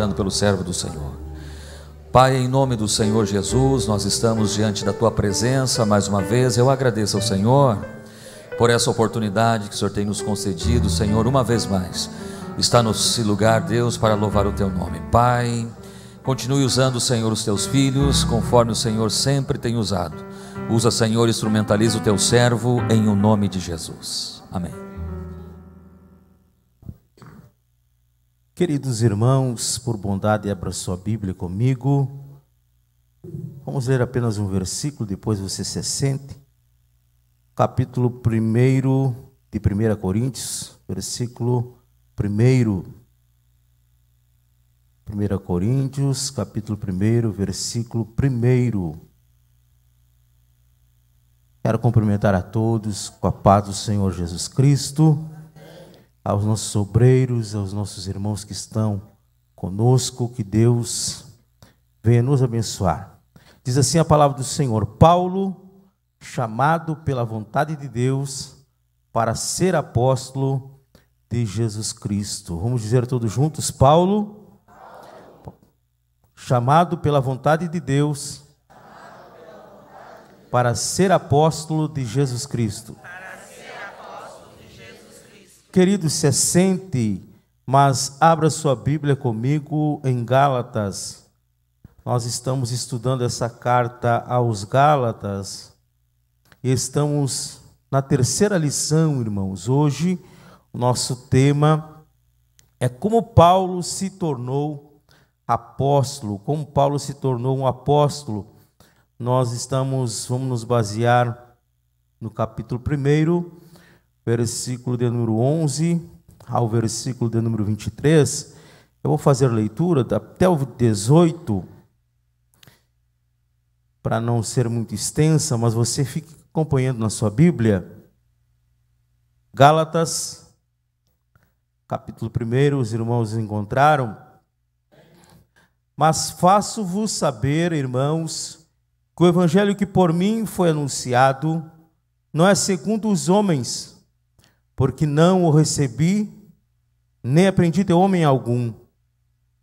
orando pelo servo do Senhor. Pai, em nome do Senhor Jesus, nós estamos diante da Tua presença mais uma vez. Eu agradeço ao Senhor por essa oportunidade que o Senhor tem nos concedido, Senhor, uma vez mais. Está nesse lugar, Deus, para louvar o Teu nome. Pai, continue usando, Senhor, os Teus filhos, conforme o Senhor sempre tem usado. Usa, Senhor, instrumentaliza o Teu servo, em o nome de Jesus. Amém. Queridos irmãos, por bondade, abra sua Bíblia comigo. Vamos ler apenas um versículo, depois você se sente. Capítulo 1 de 1 Coríntios, versículo 1. 1 Coríntios, capítulo 1, versículo 1. Quero cumprimentar a todos com a paz do Senhor Jesus Cristo. Aos nossos obreiros, aos nossos irmãos que estão conosco, que Deus venha nos abençoar. Diz assim a palavra do Senhor: Paulo, chamado pela vontade de Deus para ser apóstolo de Jesus Cristo. Vamos dizer todos juntos: Paulo, chamado pela vontade de Deus para ser apóstolo de Jesus Cristo. Querido, se assente, mas abra sua Bíblia comigo em Gálatas. Nós estamos estudando essa carta aos Gálatas e estamos na terceira lição, irmãos. Hoje o nosso tema é como Paulo se tornou apóstolo. Como Paulo se tornou um apóstolo. Vamos nos basear no capítulo 1, versículo de número 11 ao versículo de número 23. Eu vou fazer a leitura até o 18, para não ser muito extensa, mas você fique acompanhando na sua Bíblia. Gálatas, capítulo 1, os irmãos encontraram. Mas faço-vos saber, irmãos, que o evangelho que por mim foi anunciado não é segundo os homens, porque não o recebi, nem aprendi de homem algum,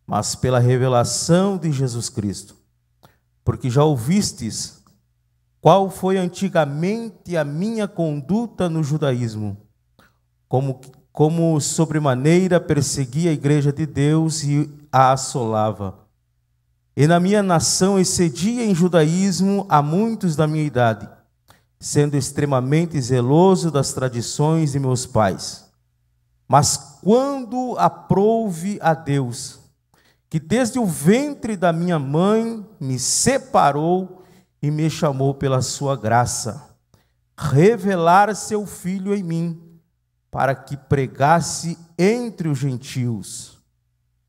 mas pela revelação de Jesus Cristo. Porque já ouvistes qual foi antigamente a minha conduta no judaísmo, como sobremaneira perseguia a igreja de Deus e a assolava. E na minha nação excedia em judaísmo a muitos da minha idade, sendo extremamente zeloso das tradições de meus pais. Mas quando aprouve a Deus, que desde o ventre da minha mãe me separou e me chamou pela sua graça, revelar seu Filho em mim, para que pregasse entre os gentios.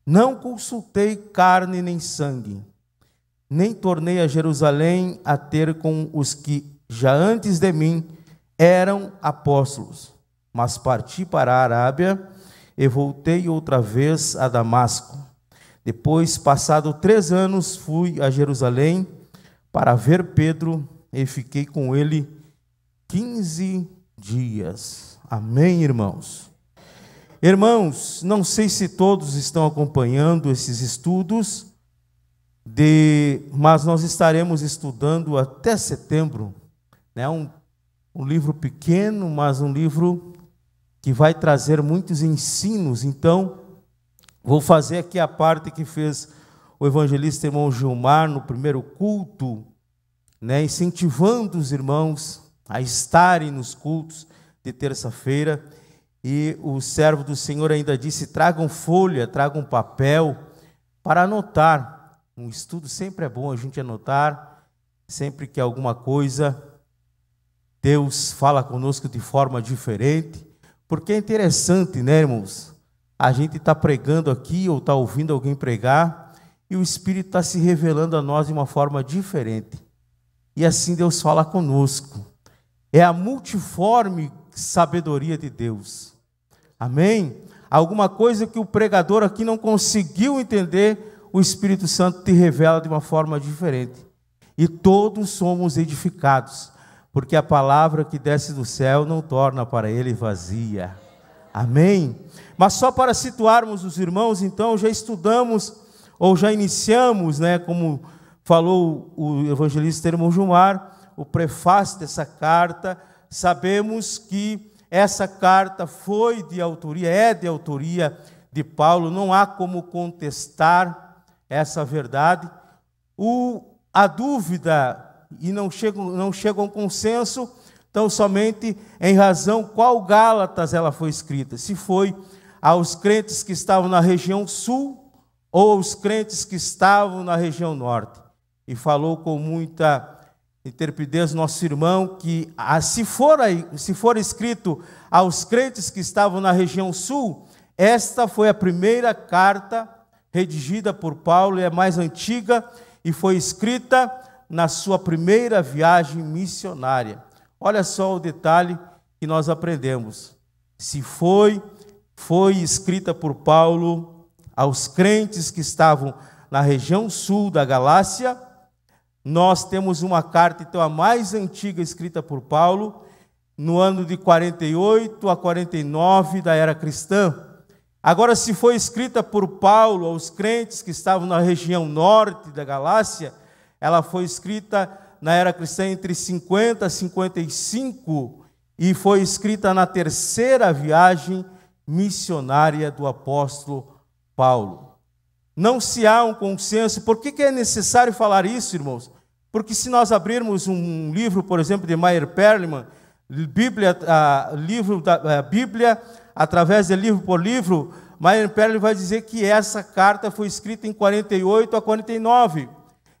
Não consultei carne nem sangue, nem tornei a Jerusalém a ter com os que já antes de mim eram apóstolos, mas parti para a Arábia e voltei outra vez a Damasco. Depois, passado 3 anos, fui a Jerusalém para ver Pedro e fiquei com ele 15 dias. Amém, irmãos? Irmãos, não sei se todos estão acompanhando esses estudos, mas nós estaremos estudando até setembro. É um livro pequeno, mas um livro que vai trazer muitos ensinos. Então, vou fazer aqui a parte que fez o evangelista irmão Gilmar no primeiro culto, incentivando os irmãos a estarem nos cultos de terça-feira. E o servo do Senhor ainda disse: tragam folha, tragam papel para anotar. Um estudo sempre é bom a gente anotar, sempre que alguma coisa Deus fala conosco de forma diferente, porque é interessante, irmãos? A gente está pregando aqui ou está ouvindo alguém pregar e o Espírito está se revelando a nós de uma forma diferente. E assim Deus fala conosco. É a multiforme sabedoria de Deus. Amém? Alguma coisa que o pregador aqui não conseguiu entender, o Espírito Santo te revela de uma forma diferente. E todos somos edificados, porque a palavra que desce do céu não torna para ele vazia. Amém? Mas só para situarmos os irmãos, então, já estudamos ou já iniciamos, né, como falou o evangelista irmão Gilmar, o prefácio dessa carta. Sabemos que essa carta foi de autoria, é de autoria de Paulo, não há como contestar essa verdade. A dúvida, e não chega a um consenso, então somente em razão qual Gálatas ela foi escrita, se foi aos crentes que estavam na região sul ou aos crentes que estavam na região norte. E falou com muita intrepidez nosso irmão que se for escrito aos crentes que estavam na região sul, esta foi a primeira carta redigida por Paulo, é a mais antiga e foi escrita na sua primeira viagem missionária. Olha só o detalhe que nós aprendemos. Se foi escrita por Paulo aos crentes que estavam na região sul da Galácia, nós temos uma carta, então, a mais antiga escrita por Paulo, no ano de 48 a 49 da era cristã. Agora, se foi escrita por Paulo aos crentes que estavam na região norte da Galácia, ela foi escrita na era cristã entre 50 e 55 e foi escrita na terceira viagem missionária do apóstolo Paulo. Não se há um consenso. Por que é necessário falar isso, irmãos? Porque se nós abrirmos um livro, por exemplo, de Meyer Perlman, Bíblia, através de livro por livro, Meyer Perlman vai dizer que essa carta foi escrita em 48 a 49.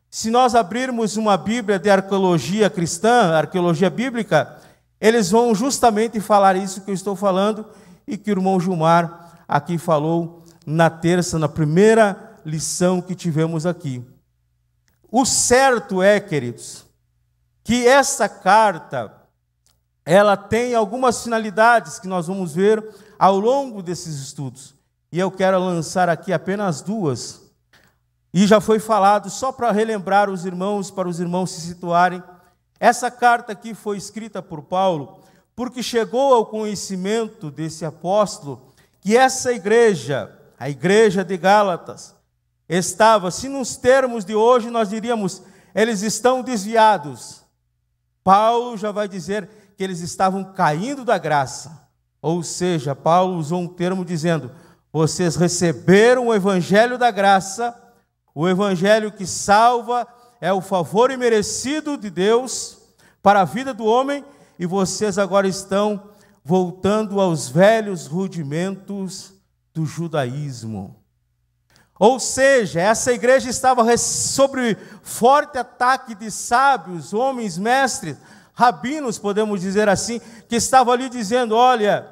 Se nós abrirmos uma Bíblia de arqueologia cristã, arqueologia bíblica, eles vão justamente falar isso que eu estou falando e que o irmão Gilmar aqui falou na primeira lição que tivemos aqui. O certo é, queridos, que essa carta, ela tem algumas finalidades que nós vamos ver ao longo desses estudos. E eu quero lançar aqui apenas duas. E já foi falado, só para relembrar os irmãos, para os irmãos se situarem. Essa carta aqui foi escrita por Paulo, porque chegou ao conhecimento desse apóstolo que essa igreja, a igreja de Gálatas, estava, se nos termos de hoje nós diríamos, eles estão desviados. Paulo já vai dizer que eles estavam caindo da graça. Ou seja, Paulo usou um termo dizendo, vocês receberam o evangelho da graça, o evangelho que salva, é o favor imerecido de Deus para a vida do homem, e vocês agora estão voltando aos velhos rudimentos do judaísmo. Ou seja, essa igreja estava sob forte ataque de sábios, homens mestres, rabinos, podemos dizer assim, que estavam ali dizendo, olha,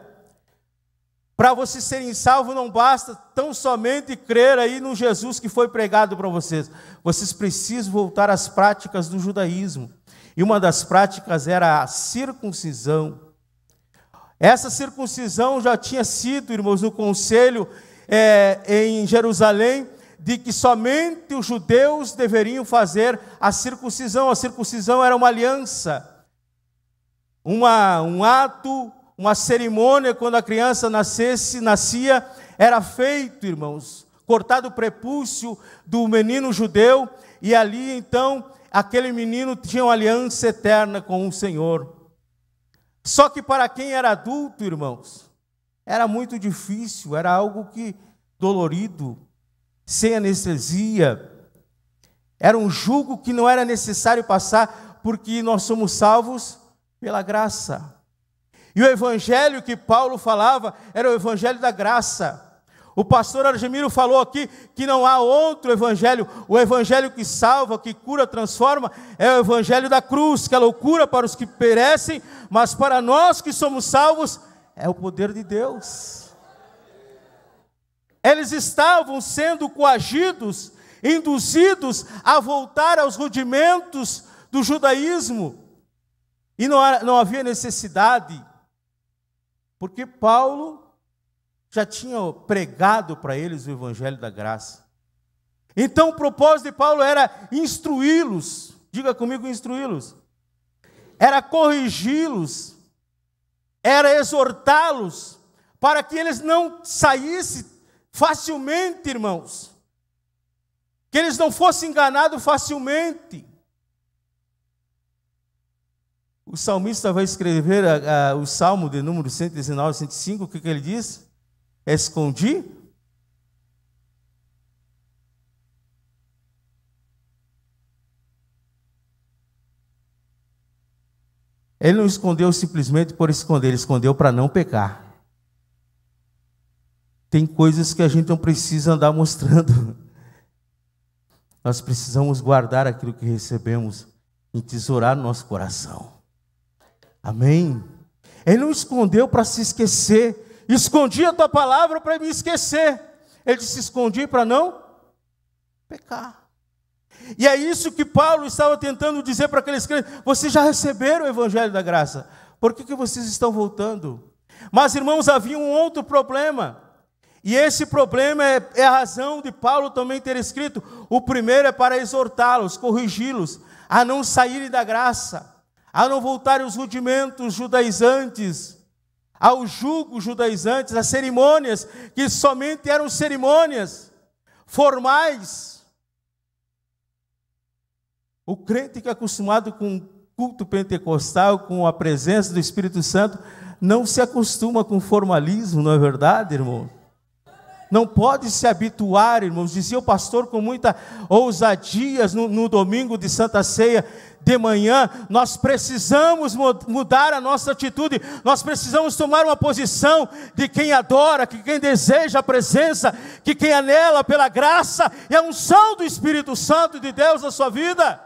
para vocês serem salvos não basta tão somente crer aí no Jesus que foi pregado para vocês. Vocês precisam voltar às práticas do judaísmo. E uma das práticas era a circuncisão. Essa circuncisão já tinha sido, irmãos, no conselho em Jerusalém, de que somente os judeus deveriam fazer a circuncisão. A circuncisão era uma aliança, um ato, uma cerimônia. Quando a criança nascia, era feito, irmãos, cortado o prepúcio do menino judeu, e ali então aquele menino tinha uma aliança eterna com o Senhor. Só que para quem era adulto, irmãos, era muito difícil, era algo que dolorido, sem anestesia, era um jugo que não era necessário passar, porque nós somos salvos pela graça. E o evangelho que Paulo falava era o evangelho da graça. O pastor Argemiro falou aqui que não há outro evangelho. O evangelho que salva, que cura, transforma, é o evangelho da cruz, que é loucura para os que perecem, mas para nós que somos salvos, é o poder de Deus. Eles estavam sendo coagidos, induzidos a voltar aos rudimentos do judaísmo. E não havia necessidade, porque Paulo já tinha pregado para eles o evangelho da graça. Então o propósito de Paulo era instruí-los, diga comigo, instruí-los, era corrigi-los, era exortá-los, para que eles não saíssem facilmente, irmãos, que eles não fossem enganados facilmente. O salmista vai escrever o Salmo de número 119, 105, o que ele diz? Escondi. Ele não escondeu simplesmente por esconder, ele escondeu para não pecar. Tem coisas que a gente não precisa andar mostrando. Nós precisamos guardar aquilo que recebemos, entesourar no nosso coração. Amém? Ele não escondeu para se esquecer. Escondi a tua palavra para me esquecer. Ele disse, escondi para não pecar. E é isso que Paulo estava tentando dizer para aqueles crentes. Vocês já receberam o evangelho da graça. Por que vocês estão voltando? Mas, irmãos, havia um outro problema. E esse problema é a razão de Paulo também ter escrito. O primeiro é para exortá-los, corrigi-los, a não saírem da graça, a não voltarem aos rudimentos judaizantes, aos julgos judaizantes, às cerimônias, que somente eram cerimônias formais. O crente que é acostumado com o culto pentecostal, com a presença do Espírito Santo, não se acostuma com formalismo, não é verdade, irmão? Não pode se habituar, irmãos. Dizia o pastor com muita ousadia no domingo de Santa Ceia de manhã. Nós precisamos mudar a nossa atitude. Nós precisamos tomar uma posição de quem adora, que quem deseja a presença, que quem anela pela graça e a unção do Espírito Santo de Deus na sua vida.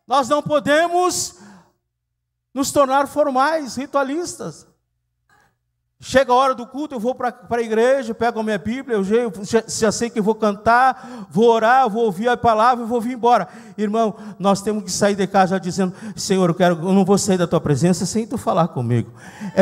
Nós não podemos nos tornar formais, ritualistas. Chega a hora do culto, eu vou para a igreja, pego a minha Bíblia, eu já sei que vou cantar, vou orar, vou ouvir a palavra e vou vir embora. Irmão, nós temos que sair de casa já dizendo, Senhor, eu não vou sair da tua presença sem tu falar comigo.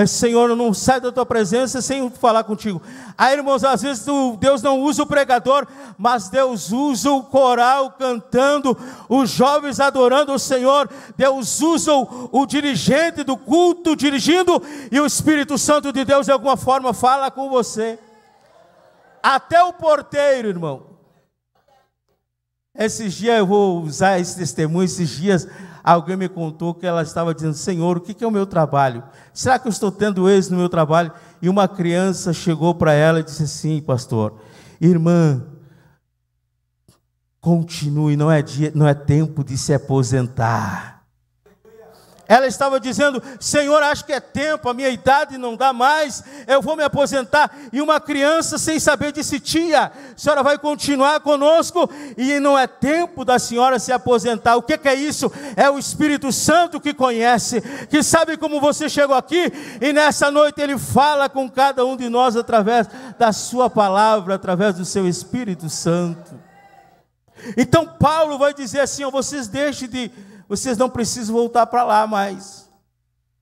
Senhor, eu não saio da tua presença sem tu falar contigo. Aí, irmãos, às vezes Deus não usa o pregador, mas Deus usa o coral cantando, os jovens adorando o Senhor, Deus usa o dirigente do culto dirigindo, e o Espírito Santo de Deus de alguma forma fala com você. Até o porteiro, irmão. Esses dias eu vou usar esse testemunho. Esses dias alguém me contou que ela estava dizendo, Senhor, o que é o meu trabalho? Será que eu estou tendo êxito no meu trabalho? E uma criança chegou para ela e disse assim, pastor, irmã, continue, não é tempo de se aposentar. Ela estava dizendo, Senhor, acho que é tempo, a minha idade não dá mais, eu vou me aposentar. E uma criança sem saber disse, tia, a senhora vai continuar conosco e não é tempo da senhora se aposentar. O que é isso? É o Espírito Santo que conhece, que sabe como você chegou aqui, e nessa noite Ele fala com cada um de nós através da sua palavra, através do seu Espírito Santo. Então Paulo vai dizer assim, vocês não precisam voltar para lá mais.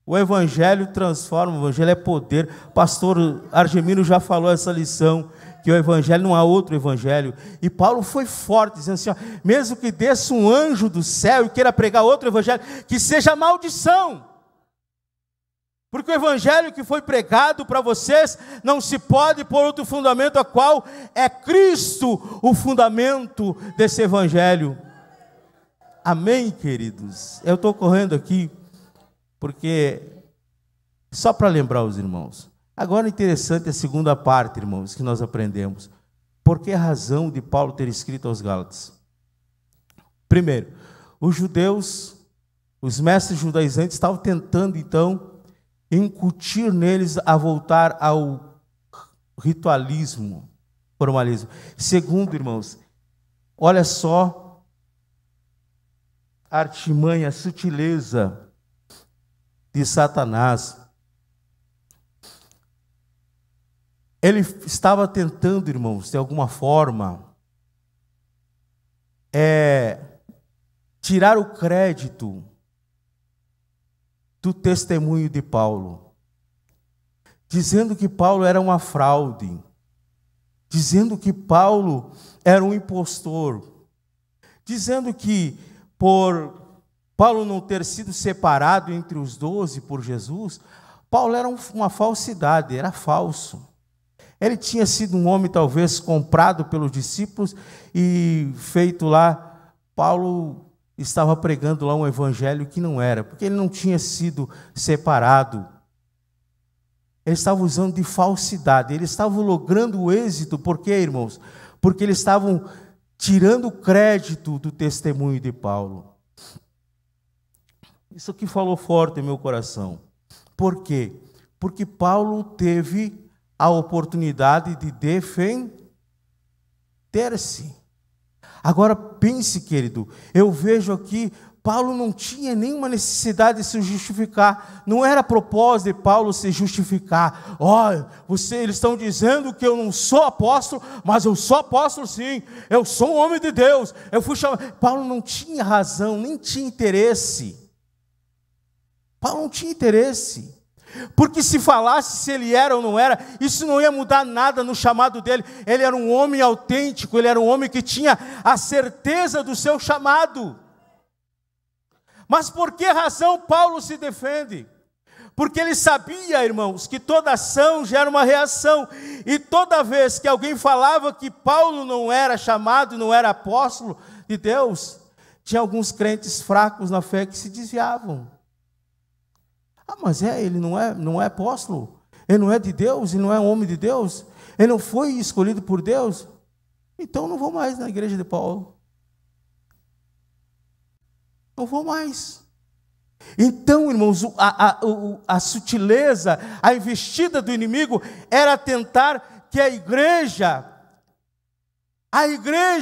O Evangelho transforma, o Evangelho é poder. Pastor Argemiro já falou essa lição, que o Evangelho não há outro Evangelho. E Paulo foi forte, dizendo assim, mesmo que desça um anjo do céu e queira pregar outro Evangelho, que seja maldição. Porque o Evangelho que foi pregado para vocês, não se pode pôr outro fundamento, a qual é Cristo, o fundamento desse Evangelho. Amém, queridos? Eu estou correndo aqui, porque, só para lembrar os irmãos, agora interessante a segunda parte, irmãos, que nós aprendemos. Por que a razão de Paulo ter escrito aos Gálatas? Primeiro, os judeus, os mestres judaizantes estavam tentando, então, incutir neles a voltar ao ritualismo, formalismo. Segundo, irmãos, olha só, a artimanha, a sutileza de Satanás. Ele estava tentando, irmãos, de alguma forma, tirar o crédito do testemunho de Paulo, dizendo que Paulo era uma fraude, dizendo que Paulo era um impostor, dizendo que por Paulo não ter sido separado entre os 12 por Jesus, Paulo era uma falsidade, era falso. Ele tinha sido um homem talvez comprado pelos discípulos e feito lá, Paulo estava pregando lá um evangelho que não era, porque ele não tinha sido separado. Ele estava usando de falsidade, ele estava logrando o êxito, por quê, irmãos? Porque eles estavam tirando o crédito do testemunho de Paulo. Isso aqui falou forte em meu coração. Por quê? Porque Paulo teve a oportunidade de defender-se. Agora pense, querido, eu vejo aqui, Paulo não tinha nenhuma necessidade de se justificar, não era propósito de Paulo se justificar. Olha, eles estão dizendo que eu não sou apóstolo, mas eu sou apóstolo sim, eu sou um homem de Deus, eu fui chamado. Paulo não tinha razão, nem tinha interesse. Paulo não tinha interesse. Porque se falasse se ele era ou não era, isso não ia mudar nada no chamado dele. Ele era um homem autêntico, ele era um homem que tinha a certeza do seu chamado. Mas por que razão Paulo se defende? Porque ele sabia, irmãos, que toda ação gera uma reação. E toda vez que alguém falava que Paulo não era chamado, não era apóstolo de Deus, tinha alguns crentes fracos na fé que se desviavam. Ah, mas ele não é apóstolo, ele não é de Deus, ele não é um homem de Deus, ele não foi escolhido por Deus, então não vou mais na igreja de Paulo. Não vou mais. Então, irmãos, a sutileza, a investida do inimigo era tentar que a igreja,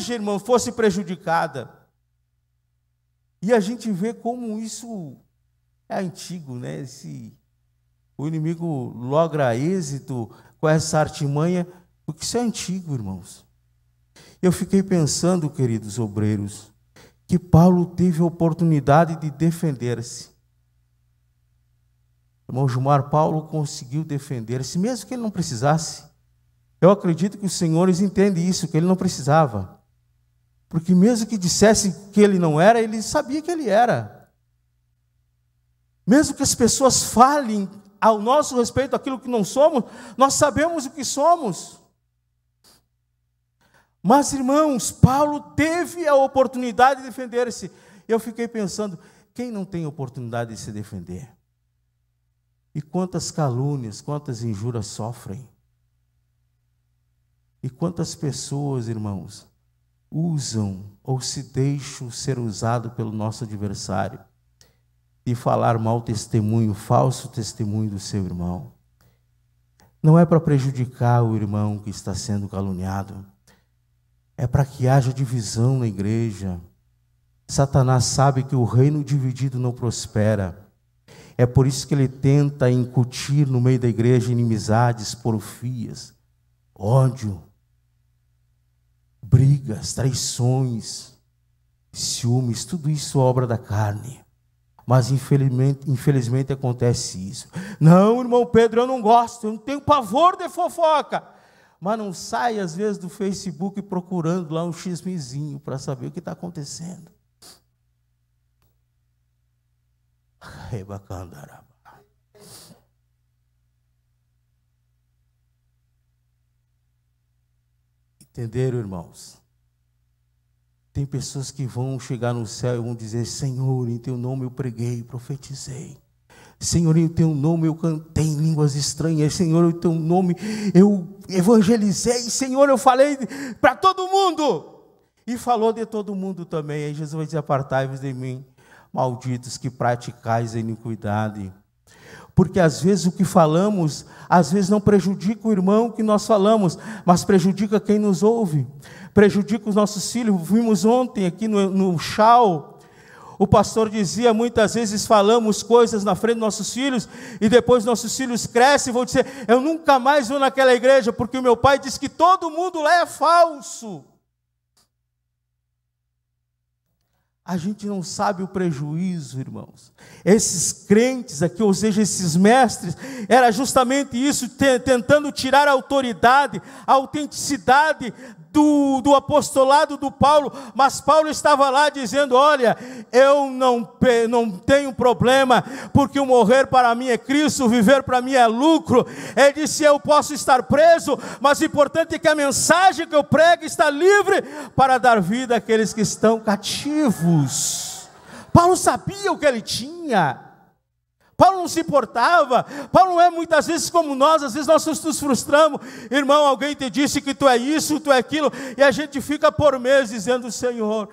irmão, fosse prejudicada. E a gente vê como isso é antigo, né? O inimigo logra êxito com essa artimanha, porque isso é antigo, irmãos. Eu fiquei pensando, queridos obreiros, que Paulo teve a oportunidade de defender-se. Irmão Gilmar, Paulo conseguiu defender-se, mesmo que ele não precisasse. Eu acredito que os senhores entendem isso, que ele não precisava. Porque mesmo que dissesse que ele não era, ele sabia que ele era. Mesmo que as pessoas falem ao nosso respeito aquilo que não somos, nós sabemos o que somos. Mas, irmãos, Paulo teve a oportunidade de defender-se. Eu fiquei pensando, quem não tem oportunidade de se defender? E quantas calúnias, quantas injúrias sofrem? E quantas pessoas, irmãos, usam ou se deixam ser usado pelo nosso adversário e falar mau testemunho, falso testemunho do seu irmão. Não é para prejudicar o irmão que está sendo caluniado, é para que haja divisão na igreja. Satanás sabe que o reino dividido não prospera. É por isso que ele tenta incutir no meio da igreja inimizades, porfias, ódio, brigas, traições, ciúmes, tudo isso é obra da carne. Mas infelizmente acontece isso. Não, irmão Pedro, eu não gosto, eu não tenho pavor de fofoca. Mas não sai às vezes do Facebook procurando lá um chismezinho para saber o que está acontecendo. Entenderam, irmãos? Tem pessoas que vão chegar no céu e vão dizer: Senhor, em teu nome eu preguei, profetizei. Senhor, em teu nome eu cantei em línguas estranhas. Senhor, em teu nome eu evangelizei. Senhor, eu falei para todo mundo. E falou de todo mundo também. Aí Jesus vai dizer: apartai-vos de mim, malditos, que praticais a iniquidade. Porque às vezes o que falamos, às vezes não prejudica o irmão que nós falamos, mas prejudica quem nos ouve, prejudica os nossos filhos. Vimos ontem aqui no Chau, o pastor dizia, muitas vezes falamos coisas na frente dos nossos filhos, e depois nossos filhos crescem e vão dizer: eu nunca mais vou naquela igreja, porque o meu pai disse que todo mundo lá é falso. A gente não sabe o prejuízo, irmãos. Esses crentes aqui, ou seja, esses mestres, era justamente isso, tentando tirar a autoridade, a autenticidade do apostolado do Paulo, mas Paulo estava lá dizendo: olha, eu não tenho problema, porque o morrer para mim é Cristo, viver para mim é lucro. Ele disse: eu posso estar preso, mas o importante é que a mensagem que eu prego está livre para dar vida àqueles que estão cativos. Paulo sabia o que ele tinha. Paulo não se importava. Paulo não é muitas vezes como nós. Às vezes nós nos frustramos. Irmão, alguém te disse que tu é isso, tu é aquilo, e a gente fica por meses dizendo: Senhor,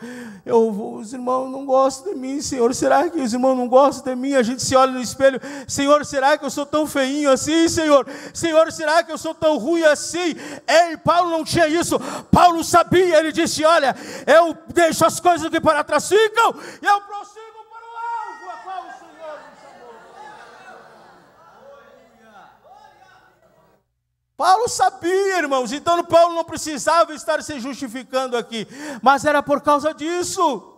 os irmãos não gostam de mim. Senhor, será que os irmãos não gostam de mim? A gente se olha no espelho: Senhor, será que eu sou tão feinho assim? Senhor, será que eu sou tão ruim assim? Ei, Paulo não tinha isso. Paulo sabia. Ele disse: olha, eu deixo as coisas que para trás ficam e eu prossigo para o alvo a qual o Senhor me chamou. Paulo sabia, irmãos. Então Paulo não precisava estar se justificando aqui, mas era por causa disso.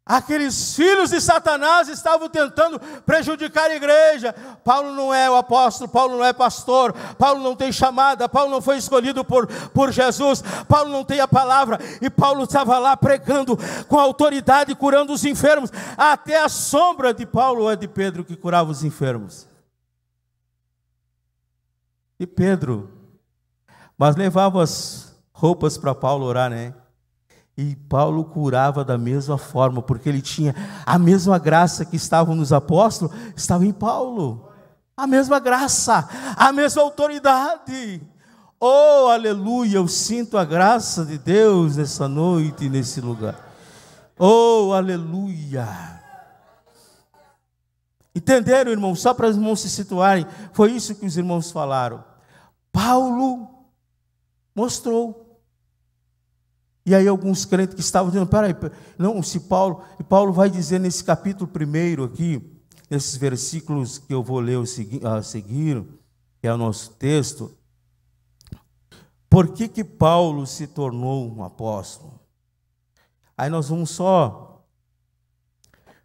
Aqueles filhos de Satanás estavam tentando prejudicar a igreja. Paulo não é o apóstolo, Paulo não é pastor, Paulo não tem chamada, Paulo não foi escolhido por Jesus, Paulo não tem a palavra. E Paulo estava lá pregando com autoridade, curando os enfermos. Até a sombra de Paulo ou de Pedro que curava os enfermos. E Pedro, mas levava as roupas para Paulo orar, né? E Paulo curava da mesma forma, porque ele tinha a mesma graça que estava nos apóstolos, estava em Paulo. A mesma graça, a mesma autoridade. Oh, aleluia, eu sinto a graça de Deus nessa noite, nesse lugar. Oh, aleluia. Entenderam, irmãos? Só para os irmãos se situarem, foi isso que os irmãos falaram. Paulo mostrou. E aí alguns crentes que estavam dizendo: peraí, não, se Paulo... E Paulo vai dizer nesse capítulo 1 aqui, nesses versículos que eu vou ler a seguir, que é o nosso texto, por que Paulo se tornou um apóstolo? Aí nós vamos só...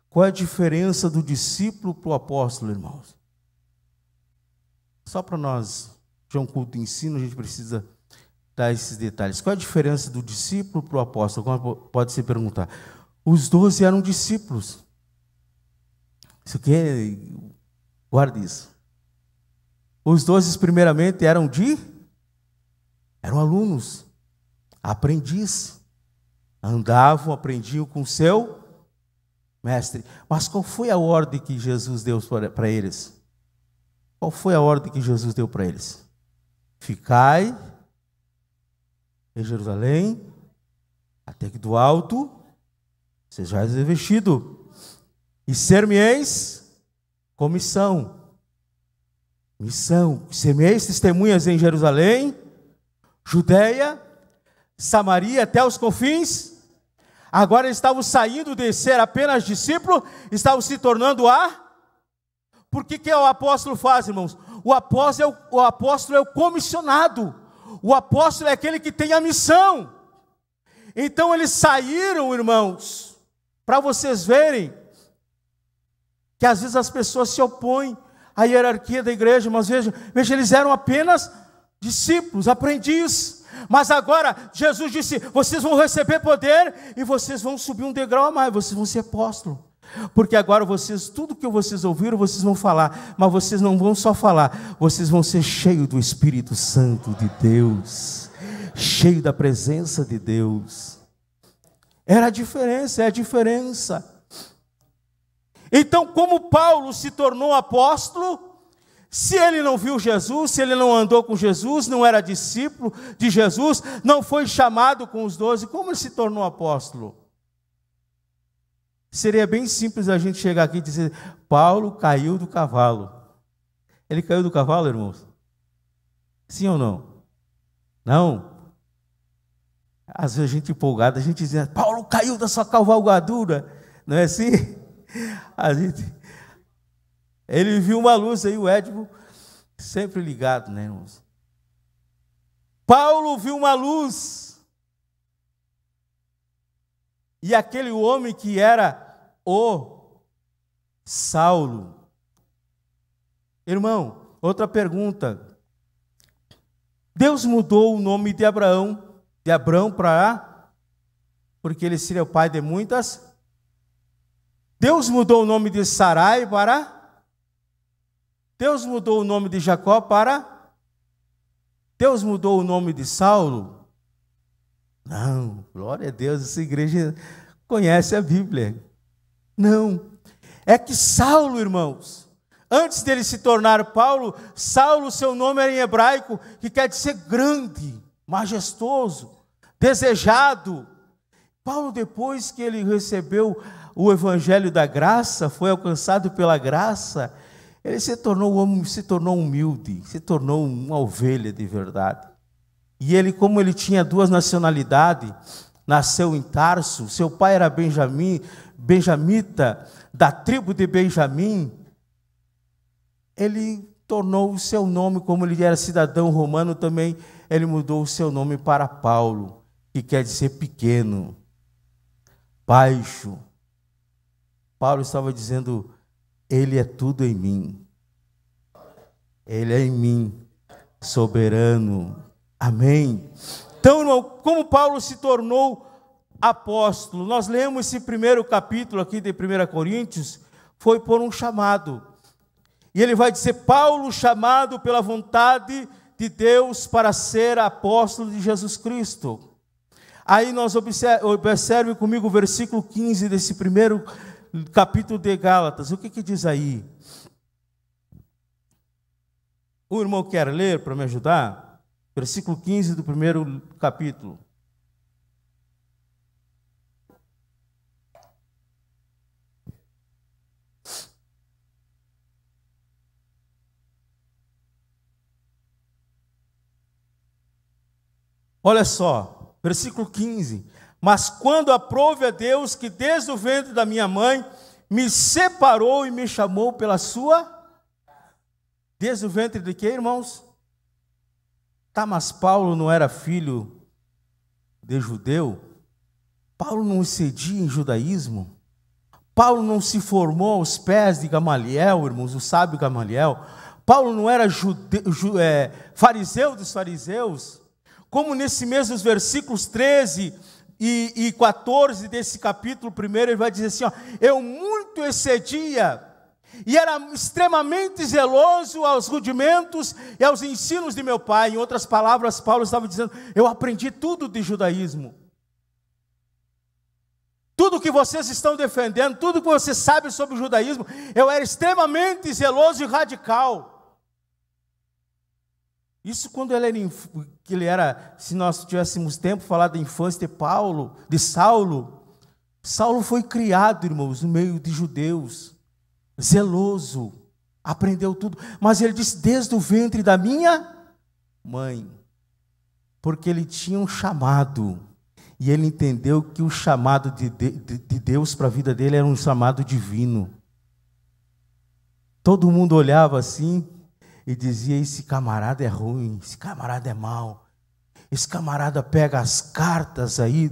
Qual é a diferença do discípulo para o apóstolo, irmãos? Só para nós, de um culto de ensino, a gente precisa dar esses detalhes. Qual é a diferença do discípulo para o apóstolo? Como pode se perguntar? Os 12 eram discípulos. Isso aqui, guarde isso. Os 12 primeiramente eram alunos, aprendiz. Andavam, aprendiam com o seu mestre. Mas qual foi a ordem que Jesus deu para eles? Qual foi a ordem que Jesus deu para eles? Ficai em Jerusalém, até que do alto sejais revestido, e ser-me-eis com missão. Ser-me-eis testemunhas em Jerusalém, Judeia, Samaria, até os confins. Agora eles estavam saindo de ser apenas discípulos, estavam se tornando Por que o apóstolo faz, irmãos? O apóstolo é o comissionado. O apóstolo é aquele que tem a missão. Então eles saíram, irmãos, para vocês verem que às vezes as pessoas se opõem à hierarquia da igreja, mas veja, eles eram apenas discípulos, aprendizes. Mas agora Jesus disse: vocês vão receber poder e vocês vão subir um degrau a mais, vocês vão ser apóstolos. Porque agora tudo que vocês ouviram, vocês vão falar, mas vocês não vão só falar, vocês vão ser cheios do Espírito Santo de Deus, cheio da presença de Deus. Era a diferença, é a diferença. Então, como Paulo se tornou apóstolo, se ele não viu Jesus, se ele não andou com Jesus, não era discípulo de Jesus, não foi chamado com os 12, como ele se tornou apóstolo? Seria bem simples a gente chegar aqui e dizer: Paulo caiu do cavalo. Ele caiu do cavalo, irmãos? Sim ou não? Não? Às vezes a gente empolgada, a gente diz: Paulo caiu da sua cavalgadura. Não é assim? Ele viu uma luz aí, o Edmo, sempre ligado, né, irmãos? Paulo viu uma luz. E aquele homem que era o Saulo. Irmão, outra pergunta. Deus mudou o nome de Abrão para, porque ele seria o pai de muitas. Deus mudou o nome de Sarai para, Deus mudou o nome de Jacó para, Deus mudou o nome de Saulo. Não, glória a Deus, essa igreja conhece a Bíblia. Não, é que Saulo, irmãos, antes dele se tornar Paulo, Saulo, seu nome era em hebraico, que quer dizer grande, majestoso, desejado. Paulo, depois que ele recebeu o evangelho da graça, foi alcançado pela graça, ele se tornou humilde, se tornou uma ovelha de verdade. E ele, como ele tinha duas nacionalidades, nasceu em Tarso, seu pai era benjamita, da tribo de Benjamim, ele tornou o seu nome, como ele era cidadão romano também, ele mudou o seu nome para Paulo, que quer dizer pequeno, baixo. Paulo estava dizendo, ele é tudo em mim, ele é em mim, soberano, amém. Então, irmão, como Paulo se tornou apóstolo, nós lemos esse primeiro capítulo aqui de 1 Coríntios, foi por um chamado, e ele vai dizer, Paulo chamado pela vontade de Deus para ser apóstolo de Jesus Cristo. Aí nós observe comigo o versículo 15 desse primeiro capítulo de Gálatas. O que diz aí? O irmão quer ler para me ajudar? Versículo 15 do primeiro capítulo. Olha só, versículo 15. Mas quando aprove a Deus que desde o ventre da minha mãe me separou e me chamou pela sua... Desde o ventre de quê, irmãos? Tá, mas Paulo não era filho de judeu? Paulo não excedia em judaísmo? Paulo não se formou aos pés de Gamaliel, irmãos, o sábio Gamaliel? Paulo não era fariseu dos fariseus? Como nesse mesmo versículos 13 e 14 desse capítulo 1, ele vai dizer assim, ó, eu muito excedia e era extremamente zeloso aos rudimentos e aos ensinos de meu pai. Em outras palavras, Paulo estava dizendo, eu aprendi tudo de judaísmo. Tudo que vocês estão defendendo, tudo que você sabe sobre o judaísmo, eu era extremamente zeloso e radical. Isso quando ele era, se nós tivéssemos tempo, falar da infância de Saulo. Saulo foi criado, irmãos, no meio de judeus, zeloso, aprendeu tudo. Mas ele disse, desde o ventre da minha mãe, porque ele tinha um chamado. E ele entendeu que o chamado de Deus para a vida dele era um chamado divino. Todo mundo olhava assim e dizia, esse camarada é ruim, esse camarada é mau. Esse camarada pega as cartas aí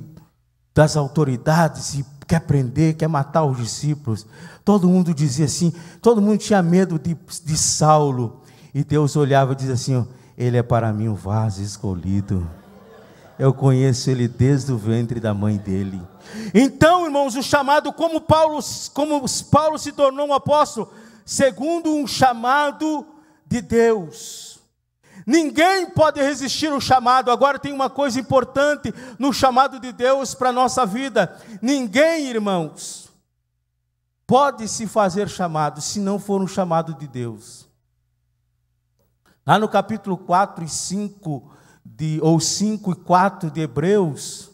das autoridades e quer prender, quer matar os discípulos. Todo mundo dizia assim, todo mundo tinha medo de Saulo. E Deus olhava e dizia assim, ele é para mim um vaso escolhido. Eu conheço ele desde o ventre da mãe dele. Então, irmãos, o chamado, como Paulo se tornou um apóstolo, segundo um chamado de Deus. Ninguém pode resistir ao chamado. Agora tem uma coisa importante no chamado de Deus para a nossa vida. Ninguém, irmãos, pode se fazer chamado se não for um chamado de Deus. Lá no capítulo 4 e 5 ou 5 e 4 de Hebreus,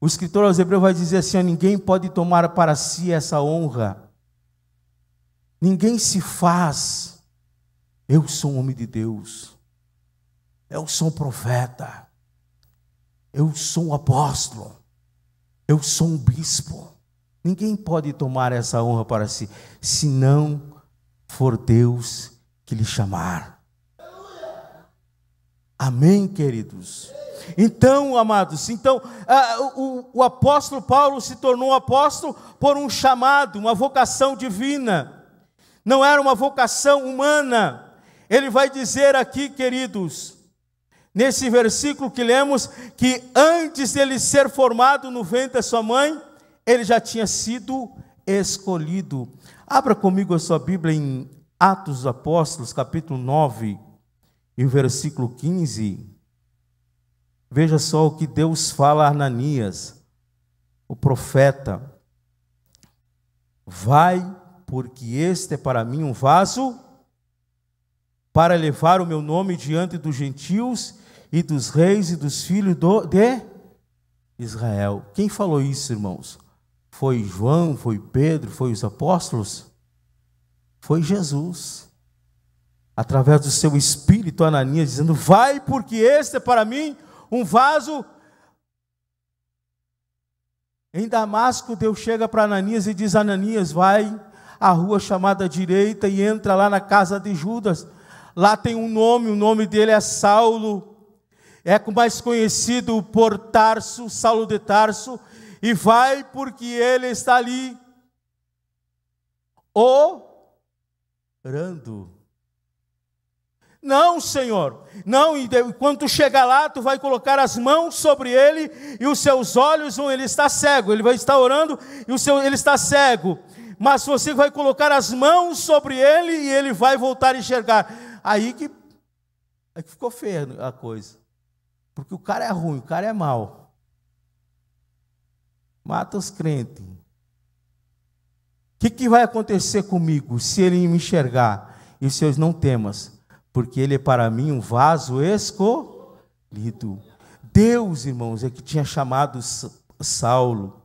o escritor aos Hebreus vai dizer assim, ninguém pode tomar para si essa honra. Ninguém se faz. Eu sou um homem de Deus. Eu sou um profeta. Eu sou um apóstolo. Eu sou um bispo. Ninguém pode tomar essa honra para si, se não for Deus que lhe chamar. Amém, queridos? Então, amados, o apóstolo Paulo se tornou um apóstolo por um chamado, uma vocação divina. Não era uma vocação humana. Ele vai dizer aqui, queridos, nesse versículo que lemos, que antes dele ser formado no ventre da sua mãe, ele já tinha sido escolhido. Abra comigo a sua Bíblia em Atos dos Apóstolos, capítulo 9, e o versículo 15. Veja só o que Deus fala a Ananias, o profeta. Vai, porque este é para mim um vaso para levar o meu nome diante dos gentios e dos reis e dos filhos de Israel. Quem falou isso, irmãos? Foi João, foi Pedro, foi os apóstolos? Foi Jesus. Através do seu espírito, Ananias, dizendo, vai, porque este é para mim um vaso. Em Damasco, Deus chega para Ananias e diz, Ananias, vai à rua chamada direita e entra lá na casa de Judas. Lá tem um nome, o nome dele é Saulo, é mais conhecido por Tarso, Saulo de Tarso, e vai porque ele está ali orando. Não, Senhor, não, e quando tu chegar lá, tu vai colocar as mãos sobre ele, e os seus olhos ele está cego, ele vai estar orando, e ele está cego, mas você vai colocar as mãos sobre ele, e ele vai voltar a enxergar. Aí que ficou feia a coisa, porque o cara é ruim, o cara é mau, mata os crentes. O que vai acontecer comigo se ele me enxergar? E os seus não temas, porque ele é para mim um vaso escolhido. Deus, irmãos, é que tinha chamado Saulo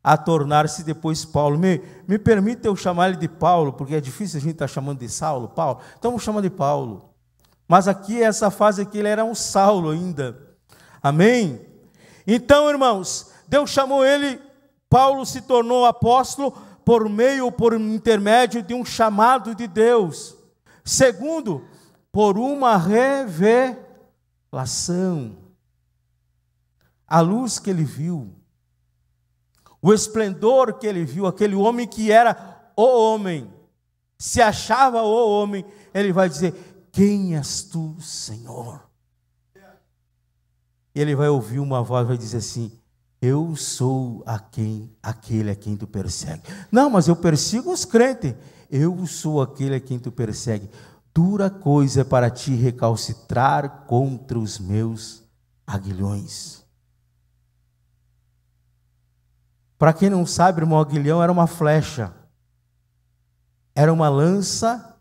a tornar-se depois Paulo. Me permita eu chamar ele de Paulo, porque é difícil a gente estar chamando de Saulo, Paulo. Então vamos chamar de Paulo. Mas aqui, essa fase aqui, ele era um Saulo ainda. Amém? Então, irmãos, Deus chamou ele, Paulo se tornou apóstolo por intermédio de um chamado de Deus. Segundo, por uma revelação. A luz que ele viu, o esplendor que ele viu, aquele homem que era o homem, se achava o homem, ele vai dizer, quem és tu, Senhor? E ele vai ouvir uma voz, vai dizer assim, eu sou aquele a quem tu persegue. Não, mas eu persigo os crentes. Eu sou aquele a quem tu persegue. Dura coisa é para ti recalcitrar contra os meus aguilhões. Para quem não sabe, irmão, aguilhão era uma flecha. Era uma lança,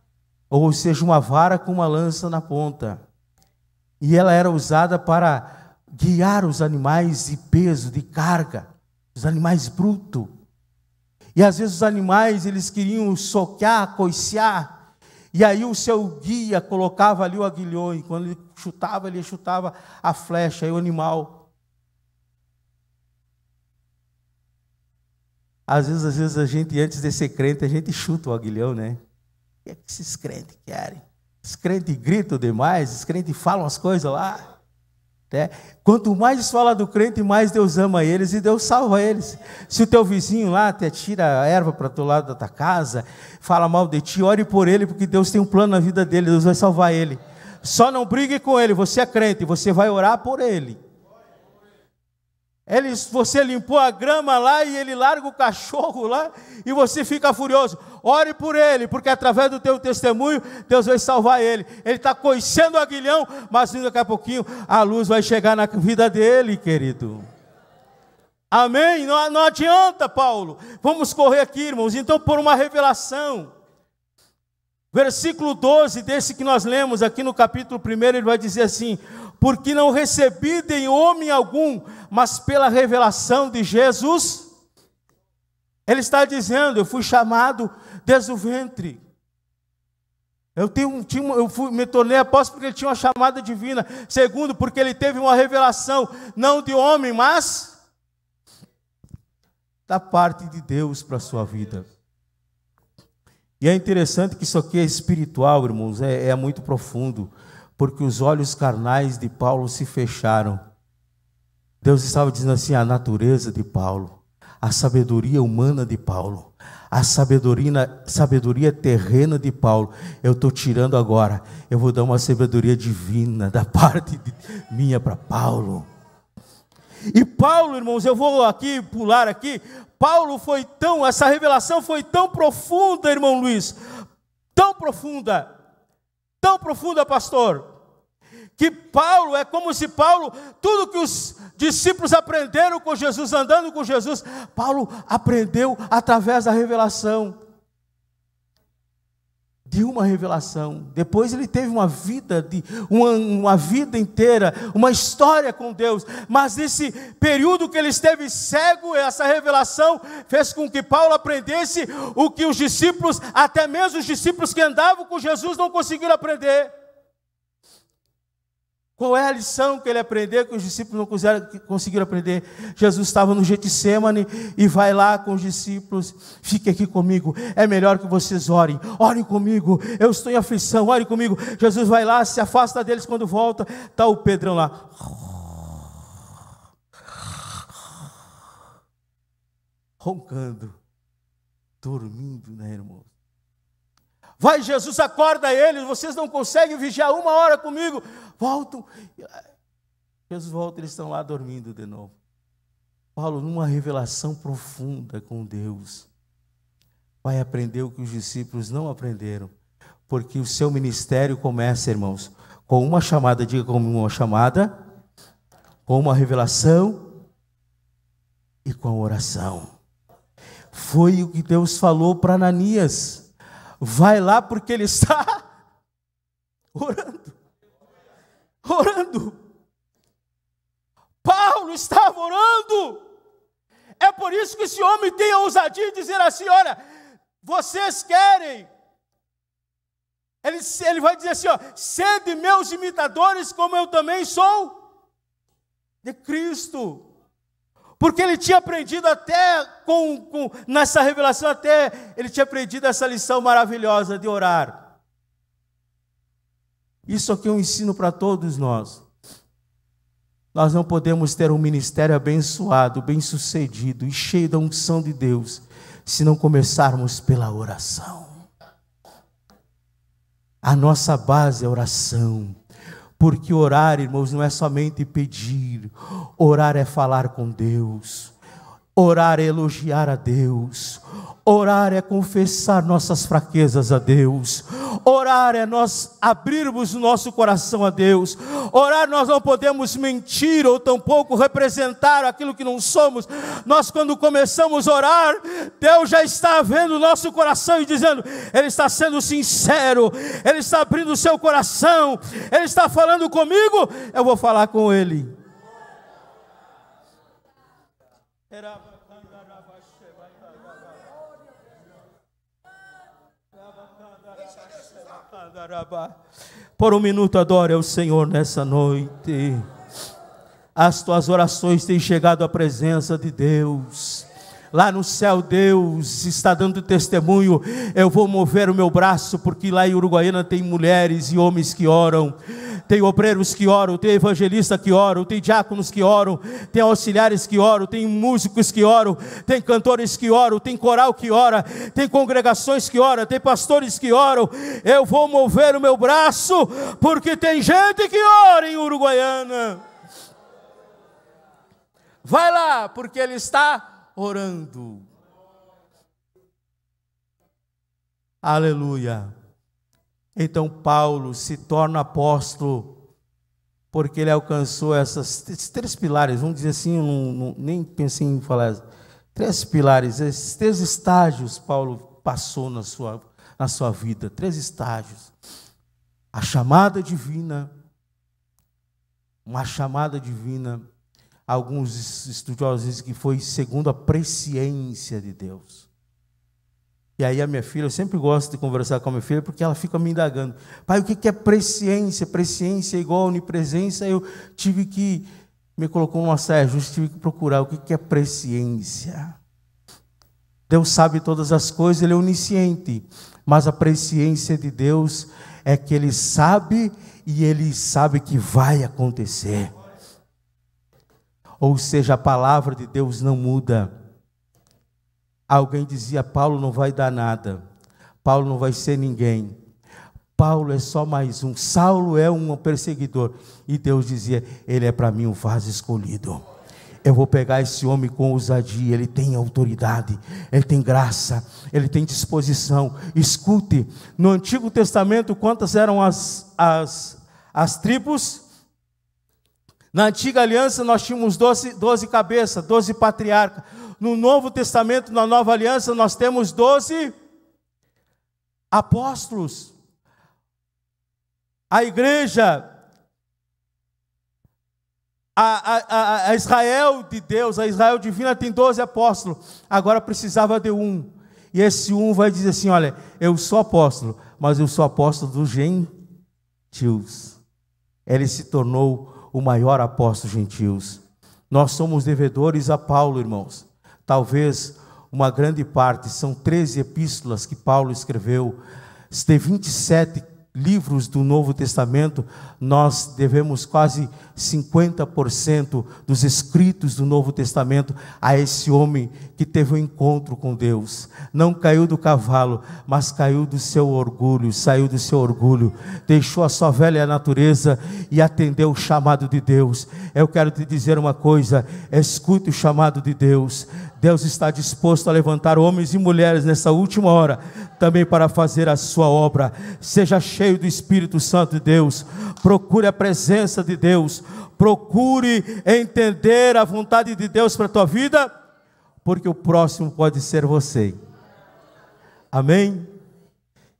ou seja, uma vara com uma lança na ponta. E ela era usada para guiar os animais de peso, de carga, os animais brutos. E às vezes os animais, eles queriam soquear, coicear, e aí o seu guia colocava ali o aguilhão, e quando ele chutava a flecha, e o animal. Às vezes a gente, antes de ser crente, a gente chuta o aguilhão, né? O que é que esses crentes querem? Os crentes gritam demais, os crentes falam as coisas lá. Né? Quanto mais fala do crente, mais Deus ama eles e Deus salva eles. Se o teu vizinho lá até tira a erva para o lado da tua casa, fala mal de ti, ore por ele, porque Deus tem um plano na vida dele, Deus vai salvar ele. Só não brigue com ele, você é crente, você vai orar por ele. Você limpou a grama lá e ele larga o cachorro lá e você fica furioso. Ore por ele, porque através do teu testemunho, Deus vai salvar ele. Ele está coiceando o aguilhão, mas daqui a pouquinho a luz vai chegar na vida dele, querido. Amém? Não adianta, Paulo. Vamos correr aqui, irmãos. Então, por uma revelação. Versículo 12, desse que nós lemos aqui no capítulo 1, ele vai dizer assim, porque não recebi de homem algum, mas pela revelação de Jesus. Ele está dizendo, eu fui chamado desde o ventre. Eu me tornei apóstolo porque ele tinha uma chamada divina. Segundo, porque ele teve uma revelação, não de homem, mas da parte de Deus para a sua vida. E é interessante que isso aqui é espiritual, irmãos, é muito profundo, porque os olhos carnais de Paulo se fecharam. Deus estava dizendo assim, a natureza de Paulo, a sabedoria humana de Paulo, A sabedoria terrena de Paulo, eu estou tirando agora. Eu vou dar uma sabedoria divina da parte minha para Paulo. E Paulo, irmãos, eu vou aqui pular aqui. Paulo essa revelação foi tão profunda, irmão Luiz, tão profunda, pastor, que Paulo, é como se Paulo, tudo que os discípulos aprenderam com Jesus, andando com Jesus, Paulo aprendeu através da revelação, de uma revelação. Depois ele teve uma vida, uma vida inteira, uma história com Deus, mas nesse período que ele esteve cego, essa revelação fez com que Paulo aprendesse o que os discípulos, até mesmo os discípulos que andavam com Jesus, não conseguiram aprender. Qual é a lição que ele aprendeu, que os discípulos não conseguiram aprender? Jesus estava no Getsemane e vai lá com os discípulos: fique aqui comigo, é melhor que vocês orem comigo, eu estou em aflição, orem comigo. Jesus vai lá, se afasta deles, quando volta, está o Pedrão lá, roncando, dormindo, né, irmão? Vai, Jesus, acorda eles, vocês não conseguem vigiar 1 hora comigo. Voltam. Jesus volta, eles estão lá dormindo de novo. Paulo, numa revelação profunda com Deus, vai aprender o que os discípulos não aprenderam. Porque o seu ministério começa, irmãos, com uma chamada, diga como uma chamada, com uma revelação e com a oração. Foi o que Deus falou para Ananias. Vai lá porque ele está orando. Paulo estava orando. É por isso que esse homem tem a ousadia de dizer assim: olha, vocês querem. Ele vai dizer assim: ó, sede meus imitadores, como eu também sou de Cristo. Porque ele tinha aprendido até nessa revelação, ele tinha aprendido essa lição maravilhosa de orar. Isso aqui é um ensino para todos nós. Nós não podemos ter um ministério abençoado, bem-sucedido e cheio da unção de Deus, se não começarmos pela oração. A nossa base é a oração. Porque orar, irmãos, não é somente pedir. Orar é falar com Deus. Orar é elogiar a Deus. Orar é confessar nossas fraquezas a Deus. Orar é nós abrirmos o nosso coração a Deus. Orar, nós não podemos mentir ou tampouco representar aquilo que não somos. Nós, quando começamos a orar, Deus já está vendo o nosso coração e dizendo: Ele está sendo sincero, Ele está abrindo o seu coração, Ele está falando comigo, eu vou falar com Ele. Por um minuto adore ao Senhor nessa noite. As tuas orações têm chegado à presença de Deus. Lá no céu Deus está dando testemunho. Eu vou mover o meu braço, porque lá em Uruguaiana tem mulheres e homens que oram, tem obreiros que oram, tem evangelistas que oram, tem diáconos que oram, tem auxiliares que oram, tem músicos que oram, tem cantores que oram, tem coral que ora, tem congregações que oram, tem pastores que oram. Eu vou mover o meu braço, porque tem gente que ora em Uruguaiana. Vai lá, porque Ele está orando. Aleluia. Então Paulo se torna apóstolo, porque ele alcançou esses 3 pilares, vamos dizer assim, nem pensei em falar, 3 pilares, esses 3 estágios Paulo passou na sua vida, 3 estágios. A chamada divina, uma chamada divina. Alguns estudiosos dizem que foi segundo a presciência de Deus. E aí a minha filha, eu sempre gosto de conversar com a minha filha, porque ela fica me indagando: pai, o que é presciência? Presciência é igual a onipresença. Eu tive que, me colocou numa saia justa, tive que procurar o que é presciência. Deus sabe todas as coisas, Ele é onisciente, mas a presciência de Deus é que Ele sabe, e Ele sabe que vai acontecer. Ou seja, a palavra de Deus não muda. Alguém dizia: Paulo não vai dar nada, Paulo não vai ser ninguém, Paulo é só mais um, Saulo é um perseguidor. E Deus dizia: ele é para mim um vaso escolhido. Eu vou pegar esse homem com ousadia, ele tem autoridade, ele tem graça, ele tem disposição. Escute, no Antigo Testamento, quantas eram as tribos? Na Antiga Aliança nós tínhamos 12 cabeças, 12 patriarcas. No Novo Testamento, na Nova Aliança, nós temos 12 apóstolos. A igreja, a Israel de Deus, a Israel divina tem 12 apóstolos. Agora precisava de um. E esse um vai dizer assim: olha, eu sou apóstolo, mas eu sou apóstolo dos gentios. Ele se tornou o maior apóstolo gentios. Nós somos devedores a Paulo, irmãos. Talvez uma grande parte, são 13 epístolas que Paulo escreveu. De 27 livros do Novo Testamento, nós devemos quase 50% dos escritos do Novo Testamento a esse homem que teve um encontro com Deus. Não caiu do cavalo, mas caiu do seu orgulho, saiu do seu orgulho, deixou a sua velha natureza e atendeu o chamado de Deus. Eu quero te dizer uma coisa: escute o chamado de Deus. Deus está disposto a levantar homens e mulheres nessa última hora, também para fazer a sua obra. Seja cheio do Espírito Santo de Deus, procure a presença de Deus, procure entender a vontade de Deus para a tua vida, porque o próximo pode ser você. Amém?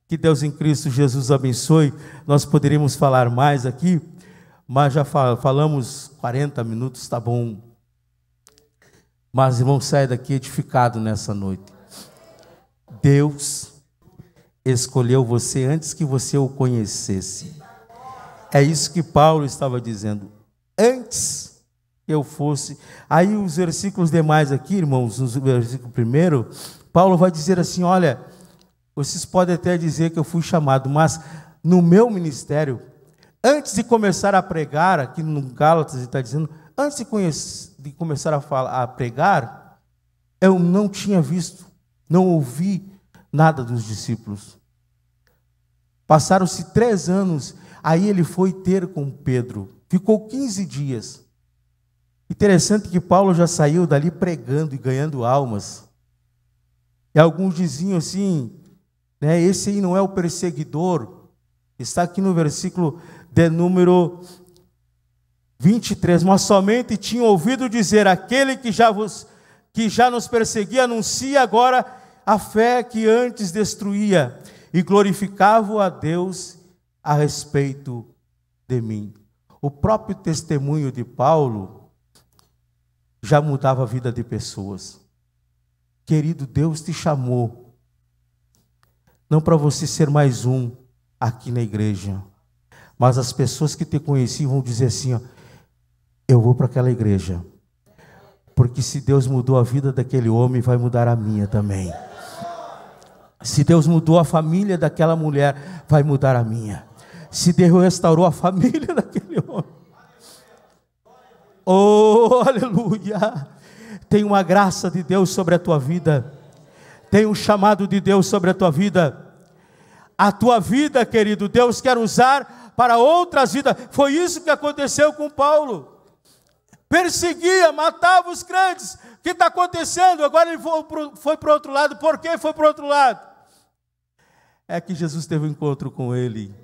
Que Deus em Cristo Jesus abençoe. Nós poderíamos falar mais aqui, mas já falamos 40 minutos, tá bom. Mas vamos sair daqui edificados nessa noite. Deus escolheu você antes que você o conhecesse. É isso que Paulo estava dizendo. Antes eu fosse. Aí os versículos demais aqui, irmãos, no versículo 1, Paulo vai dizer assim: olha, vocês podem até dizer que eu fui chamado, mas no meu ministério, antes de começar a pregar, aqui no Gálatas ele está dizendo, antes de começar a pregar, eu não tinha visto, não ouvi nada dos discípulos. Passaram-se 3 anos, aí ele foi ter com Pedro, ficou 15 dias. Interessante que Paulo já saiu dali pregando e ganhando almas. E alguns diziam assim, né, esse aí não é o perseguidor. Está aqui no versículo de número 23, mas somente tinham ouvido dizer: aquele que já nos perseguia, anuncia agora a fé que antes destruía, e glorificavam a Deus a respeito de mim. O próprio testemunho de Paulo já mudava a vida de pessoas. Querido, Deus te chamou, não para você ser mais um aqui na igreja, mas as pessoas que te conheciam vão dizer assim: ó, eu vou para aquela igreja, porque se Deus mudou a vida daquele homem, vai mudar a minha também. Se Deus mudou a família daquela mulher, vai mudar a minha. Se Deus restaurou a família daquele homem, oh, aleluia! Tem uma graça de Deus sobre a tua vida, tem um chamado de Deus sobre a tua vida. A tua vida, querido, Deus quer usar para outras vidas. Foi isso que aconteceu com Paulo. Perseguia, matava os crentes. O que está acontecendo? Agora ele foi para o outro lado. Por que foi para o outro lado? É que Jesus teve um encontro com ele.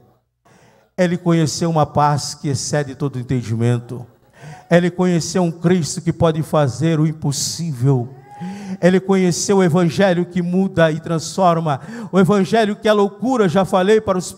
Ele conheceu uma paz que excede todo entendimento. Ele conheceu um Cristo que pode fazer o impossível. Ele conheceu o Evangelho que muda e transforma. O Evangelho que é loucura, já falei, para os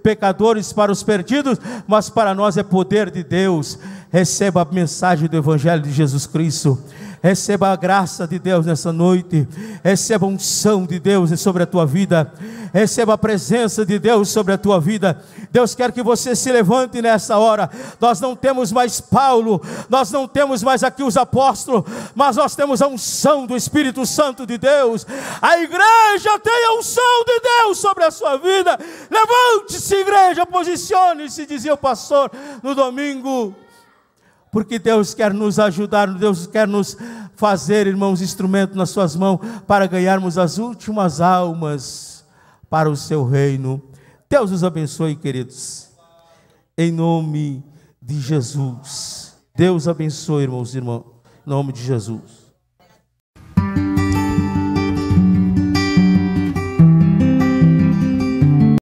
pecadores, para os perdidos, mas para nós é poder de Deus. Receba a mensagem do Evangelho de Jesus Cristo. Receba a graça de Deus nessa noite. Receba a unção de Deus sobre a tua vida. Receba a presença de Deus sobre a tua vida. Deus quer que você se levante nessa hora. Nós não temos mais Paulo, nós não temos mais aqui os apóstolos, mas nós temos a unção do Espírito Santo de Deus. A igreja tem a unção de Deus sobre a sua vida. Levante-se, igreja, posicione-se, dizia o pastor no domingo. porque Deus quer nos ajudar, Deus quer nos fazer, irmãos, instrumento nas suas mãos, para ganharmos as últimas almas para o seu reino. Deus os abençoe, queridos, em nome de Jesus. Deus abençoe, irmãos e irmãs, em nome de Jesus.